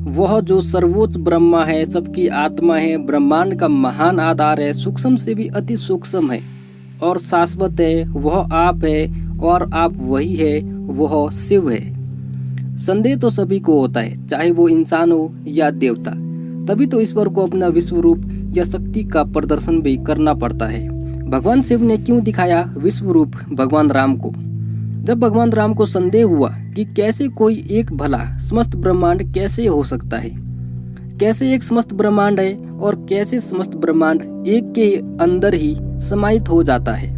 वह जो सर्वोच्च ब्रह्मा है, सबकी आत्मा है, ब्रह्मांड का महान आधार है, सूक्ष्म से भी अति सूक्ष्म है और शाश्वत है, वह आप है और आप वही है, वह शिव है। संदेह तो सभी को होता है, चाहे वो इंसान हो या देवता। तभी तो ईश्वर को अपना विश्व रूप या शक्ति का प्रदर्शन भी करना पड़ता है। भगवान शिव ने क्यों दिखाया विश्व रूप भगवान राम को? जब भगवान राम को संदेह हुआ कि कैसे कोई एक भला समस्त ब्रह्मांड कैसे हो सकता है, कैसे एक समस्त ब्रह्मांड है और कैसे समस्त ब्रह्मांड एक के अंदर ही समाहित हो जाता है।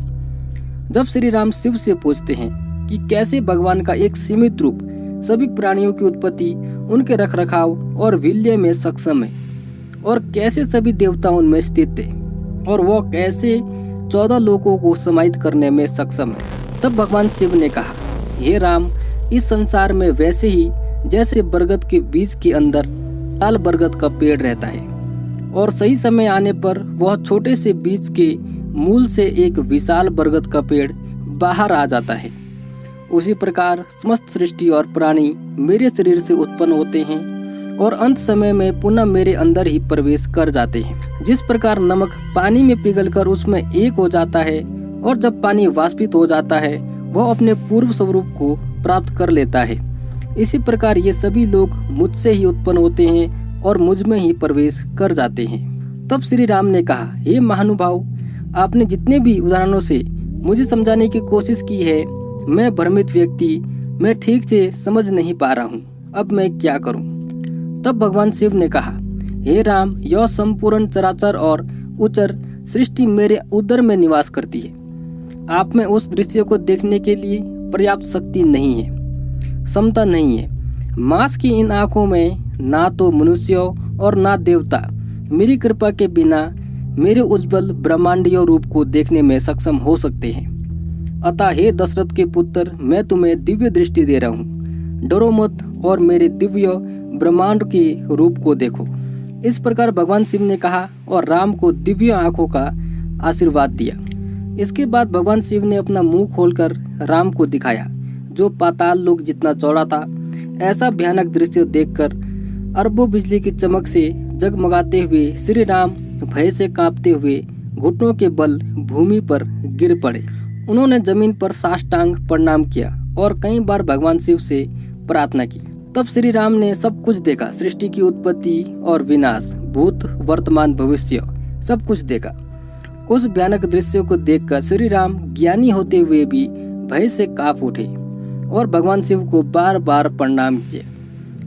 जब श्री राम शिव से पूछते हैं कि कैसे भगवान का एक सीमित रूप सभी प्राणियों की उत्पत्ति, उनके रखरखाव और विलय में सक्षम है और कैसे सभी देवता उनमें स्थित है और वो कैसे 14 लोकों को समाहित करने में सक्षम है, तब भगवान शिव ने कहा, हे राम, इस संसार में वैसे ही जैसे बरगद के बीज के अंदर लाल बरगद का पेड़ रहता है और सही समय आने पर वह छोटे से बीज के मूल से एक विशाल बरगद का पेड़ बाहर आ जाता है, उसी प्रकार समस्त सृष्टि और प्राणी मेरे शरीर से उत्पन्न होते हैं और अंत समय में पुनः मेरे अंदर ही प्रवेश कर जाते हैं। जिस प्रकार नमक पानी में पिघलकर उसमें एक हो जाता है और जब पानी वाष्पित हो जाता है वह अपने पूर्व स्वरूप को प्राप्त कर लेता है, इसी प्रकार ये सभी लोग मुझसे ही उत्पन्न होते हैं और मुझ में ही प्रवेश कर जाते हैं। तब श्री राम ने कहा, हे महानुभाव, आपने जितने भी उदाहरणों से मुझे समझाने की कोशिश की है, मैं भ्रमित व्यक्ति, मैं ठीक से समझ नहीं पा रहा हूँ, अब मैं क्या करूँ? तब भगवान शिव ने कहा, हे राम, यह संपूर्ण चराचर और उचर सृष्टि मेरे उदर में निवास करती है। आप में उस दृश्य को देखने के लिए पर्याप्त शक्ति नहीं है, क्षमता नहीं है। मांस की इन आँखों में ना तो मनुष्यों और ना देवता मेरी कृपा के बिना मेरे उज्जवल ब्रह्मांडीय रूप को देखने में सक्षम हो सकते हैं। अतः हे दशरथ के पुत्र, मैं तुम्हें दिव्य दृष्टि दे रहा हूँ, डरो मत और मेरे दिव्य ब्रह्मांड के रूप को देखो। इस प्रकार भगवान शिव ने कहा और राम को दिव्य आंखों का आशीर्वाद दिया। इसके बाद भगवान शिव ने अपना मुंह खोलकर राम को दिखाया, जो पाताल लोक जितना चौड़ा था। ऐसा भयानक दृश्य देखकर अरबों बिजली की चमक से जगमगाते हुए श्री राम भय से कांपते हुए घुटनों के बल भूमि पर गिर पड़े। उन्होंने जमीन पर साष्टांग प्रणाम किया और कई बार भगवान शिव से प्रार्थना की। तब श्री राम ने सब कुछ देखा, सृष्टि की उत्पत्ति और विनाश, भूत वर्तमान भविष्य, सब कुछ देखा। उस भयानक दृश्य को देखकर श्री राम ज्ञानी होते हुए भी भय से कांप उठे और भगवान शिव को बार बार प्रणाम किए।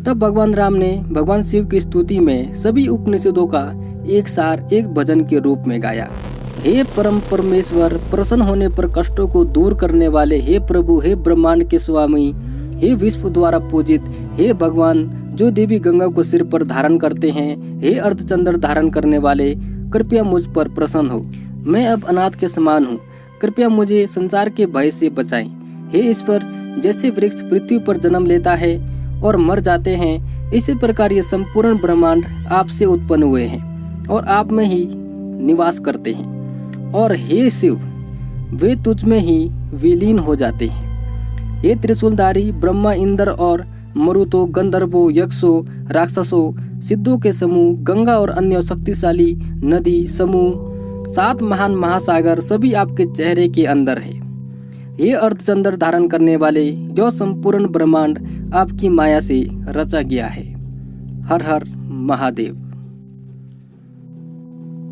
तब भगवान राम ने भगवान शिव की स्तुति में सभी उपनिषदों का एक सार एक भजन के रूप में गाया। हे परम परमेश्वर, प्रसन्न होने पर कष्टों को दूर करने वाले, हे प्रभु, हे ब्रह्मांड के स्वामी, हे विश्व द्वारा पूजित, हे भगवान जो देवी गंगा को सिर पर धारण करते हैं, हे अर्धचंद्र धारण करने वाले, कृपया मुझ पर प्रसन्न हो। मैं अब अनाथ के समान हूँ, कृपया मुझे संसार के भय से बचाएं। हे ईश्वर, जैसे वृक्ष पृथ्वी पर जन्म लेता है और मर जाते हैं, इसी प्रकार ये संपूर्ण ब्रह्मांड आपसे उत्पन्न हुए हैं और आप में ही निवास करते हैं। और हे शिव, वे तुझ में ही विलीन हो जाते हैं। हे त्रिशूलधारी, ब्रह्मा, इंद्र और मरुतों, गंधर्वों, यक्षों, राक्षसों, सिद्धों के समूह, गंगा और अन्य शक्तिशाली नदी समूह, 7 महान महासागर, सभी आपके चेहरे के अंदर है। हे अर्धचंद्र धारण करने वाले, जो संपूर्ण ब्रह्मांड आपकी माया से रचा गया है। हर हर महादेव।